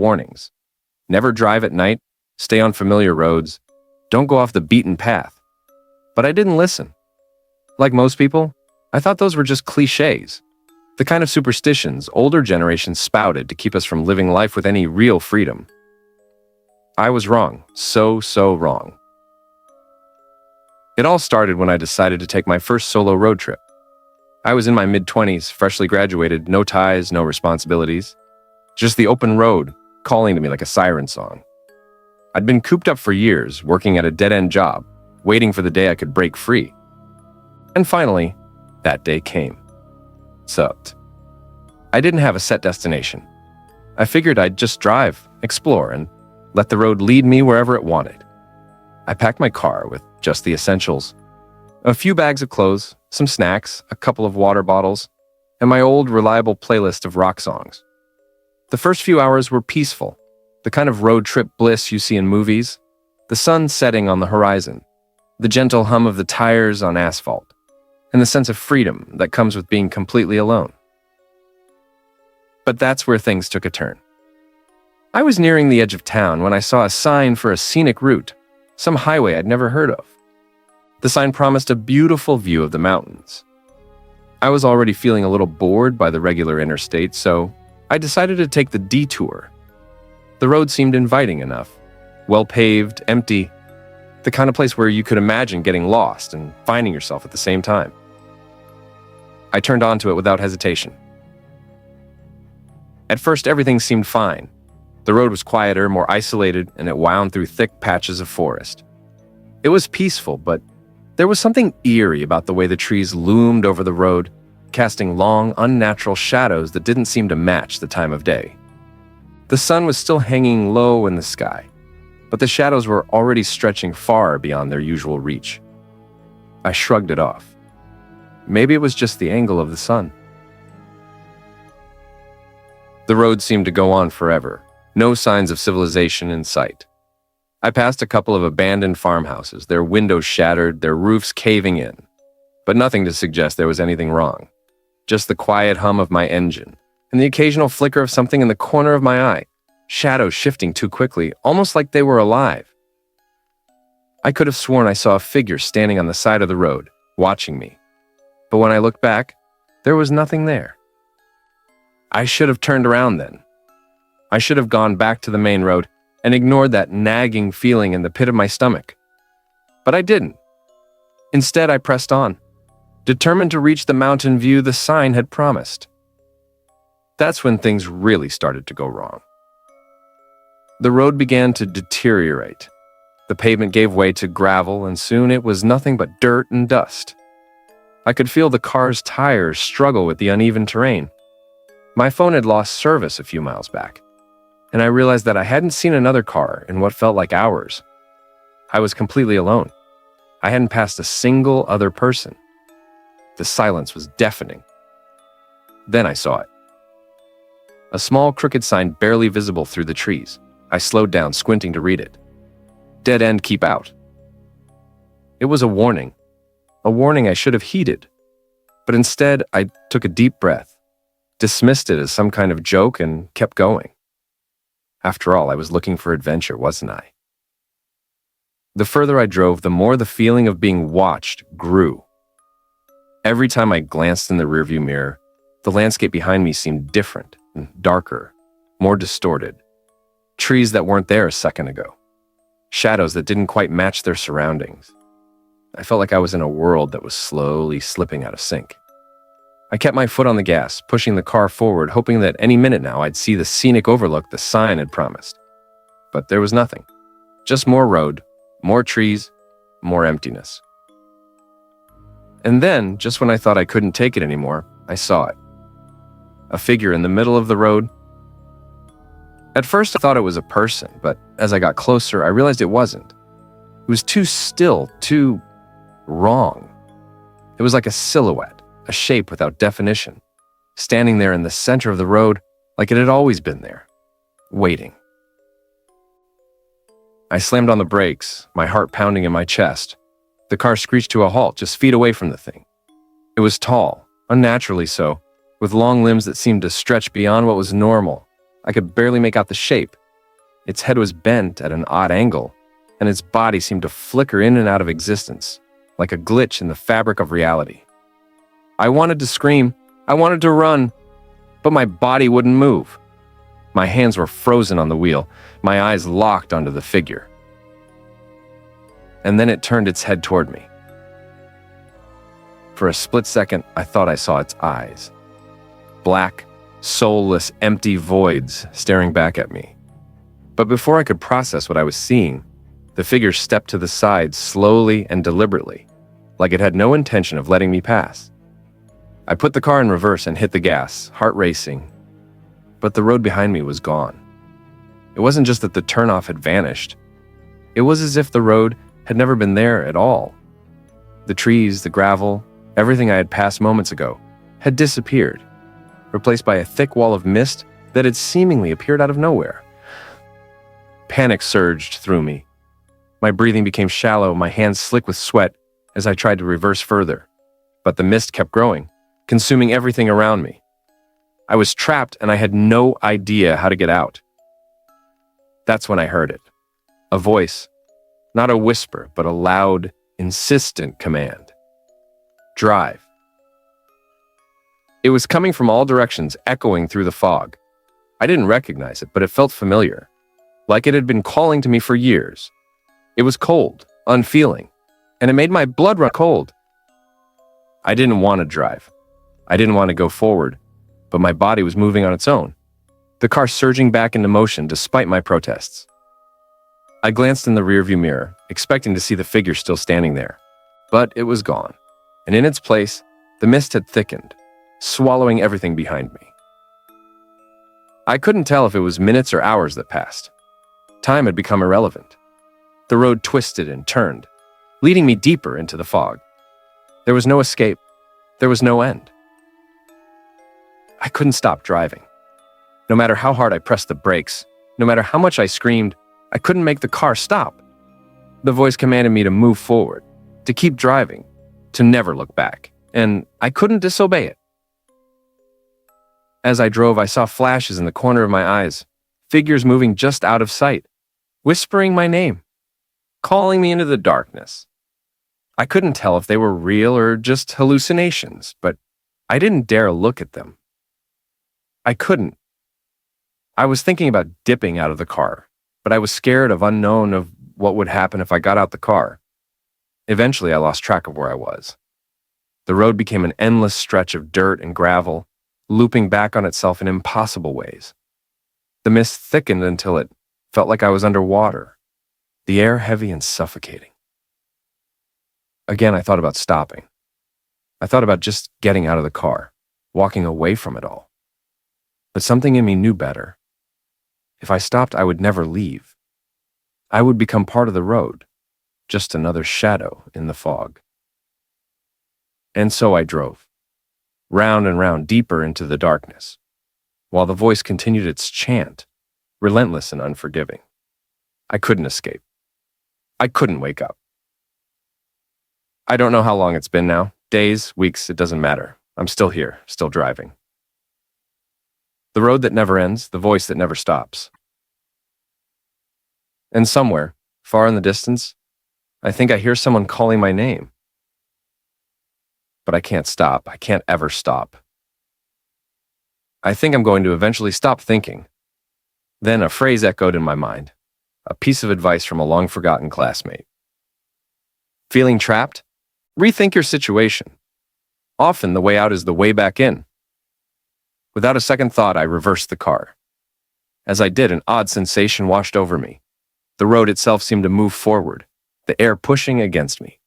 warnings. Never drive at night, stay on familiar roads, don't go off the beaten path. But I didn't listen. Like most people, I thought those were just cliches, the kind of superstitions older generations spouted to keep us from living life with any real freedom. I was wrong, so wrong. It all started when I decided to take my first solo road trip. I was in my mid-20s, freshly graduated, no ties, no responsibilities. Just the open road, calling to me like a siren song. I'd been cooped up for years, working at a dead-end job, waiting for the day I could break free. And finally, that day came. Sucked. I didn't have a set destination. I figured I'd just drive, explore, and let the road lead me wherever it wanted. I packed my car with just the essentials. A few bags of clothes, some snacks, a couple of water bottles, and my old reliable playlist of rock songs. The first few hours were peaceful, the kind of road trip bliss you see in movies, the sun setting on the horizon, the gentle hum of the tires on asphalt, and the sense of freedom that comes with being completely alone. But that's where things took a turn. I was nearing the edge of town when I saw a sign for a scenic route, some highway I'd never heard of. The sign promised a beautiful view of the mountains. I was already feeling a little bored by the regular interstate, so I decided to take the detour. The road seemed inviting enough, well-paved, empty, the kind of place where you could imagine getting lost and finding yourself at the same time. I turned onto it without hesitation. At first, everything seemed fine. The road was quieter, more isolated, and it wound through thick patches of forest. It was peaceful, but there was something eerie about the way the trees loomed over the road, casting long, unnatural shadows that didn't seem to match the time of day. The sun was still hanging low in the sky, but the shadows were already stretching far beyond their usual reach. I shrugged it off. Maybe it was just the angle of the sun. The road seemed to go on forever, no signs of civilization in sight. I passed a couple of abandoned farmhouses, their windows shattered, their roofs caving in, but nothing to suggest there was anything wrong. Just the quiet hum of my engine, and the occasional flicker of something in the corner of my eye, shadows shifting too quickly, almost like they were alive. I could have sworn I saw a figure standing on the side of the road, watching me. But when I looked back, there was nothing there. I should have turned around then. I should have gone back to the main road and ignored that nagging feeling in the pit of my stomach. But I didn't. Instead, I pressed on, determined to reach the mountain view the sign had promised. That's when things really started to go wrong. The road began to deteriorate. The pavement gave way to gravel, and soon it was nothing but dirt and dust. I could feel the car's tires struggle with the uneven terrain. My phone had lost service a few miles back, and I realized that I hadn't seen another car in what felt like hours. I was completely alone. I hadn't passed a single other person. The silence was deafening. Then I saw it. A small crooked sign barely visible through the trees. I slowed down, squinting to read it. Dead end, keep out. It was a warning I should have heeded. But instead, I took a deep breath, dismissed it as some kind of joke, and kept going. After all, I was looking for adventure, wasn't I? The further I drove, the more the feeling of being watched grew. Every time I glanced in the rearview mirror, the landscape behind me seemed different and darker, more distorted. Trees that weren't there a second ago. Shadows that didn't quite match their surroundings. I felt like I was in a world that was slowly slipping out of sync. I kept my foot on the gas, pushing the car forward, hoping that any minute now I'd see the scenic overlook the sign had promised. But there was nothing. Just more road, more trees, more emptiness. And then, just when I thought I couldn't take it anymore, I saw it. A figure in the middle of the road. At first, I thought it was a person, but as I got closer, I realized it wasn't. It was too still, too wrong. It was like a silhouette, a shape without definition, standing there in the center of the road like it had always been there, waiting. I slammed on the brakes, my heart pounding in my chest. The car screeched to a halt just feet away from the thing. It was tall, unnaturally so, with long limbs that seemed to stretch beyond what was normal, I could barely make out the shape. Its head was bent at an odd angle, and its body seemed to flicker in and out of existence, like a glitch in the fabric of reality. I wanted to scream. I wanted to run, but my body wouldn't move. My hands were frozen on the wheel, my eyes locked onto the figure. And then it turned its head toward me. For a split second, I thought I saw its eyes. Black, soulless, empty voids staring back at me. But before I could process what I was seeing, the figure stepped to the side slowly and deliberately, like it had no intention of letting me pass. I put the car in reverse and hit the gas, heart racing. But the road behind me was gone. It wasn't just that the turnoff had vanished. It was as if the road had never been there at all. The trees, the gravel, everything I had passed moments ago had disappeared, replaced by a thick wall of mist that had seemingly appeared out of nowhere. Panic surged through me. My breathing became shallow, my hands slick with sweat as I tried to reverse further. But the mist kept growing, consuming everything around me. I was trapped and I had no idea how to get out. That's when I heard it. A voice, not a whisper, but a loud, insistent command. Drive. It was coming from all directions, echoing through the fog. I didn't recognize it, but it felt familiar, like it had been calling to me for years. It was cold, unfeeling, and it made my blood run cold. I didn't want to drive. I didn't want to go forward, but my body was moving on its own, the car surging back into motion despite my protests. I glanced in the rearview mirror, expecting to see the figure still standing there, but it was gone, and in its place, the mist had thickened, swallowing everything behind me. I couldn't tell if it was minutes or hours that passed. Time had become irrelevant. The road twisted and turned, leading me deeper into the fog. There was no escape. There was no end. I couldn't stop driving. No matter how hard I pressed the brakes, no matter how much I screamed, I couldn't make the car stop. The voice commanded me to move forward, to keep driving, to never look back, and I couldn't disobey it. As I drove, I saw flashes in the corner of my eyes, figures moving just out of sight, whispering my name, calling me into the darkness. I couldn't tell if they were real or just hallucinations, but I didn't dare look at them. I couldn't. I was thinking about dipping out of the car, but I was scared of unknown of what would happen if I got out the car. Eventually, I lost track of where I was. The road became an endless stretch of dirt and gravel, looping back on itself in impossible ways. The mist thickened until it felt like I was underwater, the air heavy and suffocating. Again, I thought about stopping. I thought about just getting out of the car, walking away from it all. But something in me knew better. If I stopped, I would never leave. I would become part of the road, just another shadow in the fog. And so I drove, round and round, deeper into the darkness, while the voice continued its chant, relentless and unforgiving. I couldn't escape. I couldn't wake up. I don't know how long it's been now. Days, weeks, it doesn't matter. I'm still here, still driving. The road that never ends, the voice that never stops. And somewhere, far in the distance, I think I hear someone calling my name. But I can't stop. I can't ever stop. I think I'm going to eventually stop thinking. Then a phrase echoed in my mind, a piece of advice from a long-forgotten classmate. Feeling trapped? Rethink your situation. Often the way out is the way back in. Without a second thought, I reversed the car. As I did, an odd sensation washed over me. The road itself seemed to move forward, the air pushing against me.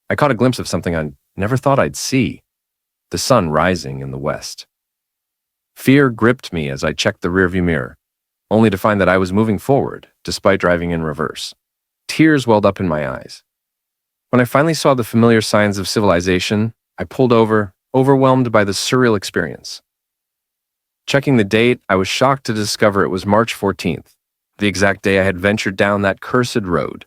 I caught a glimpse of something I never thought I'd see, the sun rising in the west. Fear gripped me as I checked the rearview mirror, only to find that I was moving forward, despite driving in reverse. Tears welled up in my eyes. When I finally saw the familiar signs of civilization, I pulled over, overwhelmed by the surreal experience. Checking the date, I was shocked to discover it was March 14th, the exact day I had ventured down that cursed road.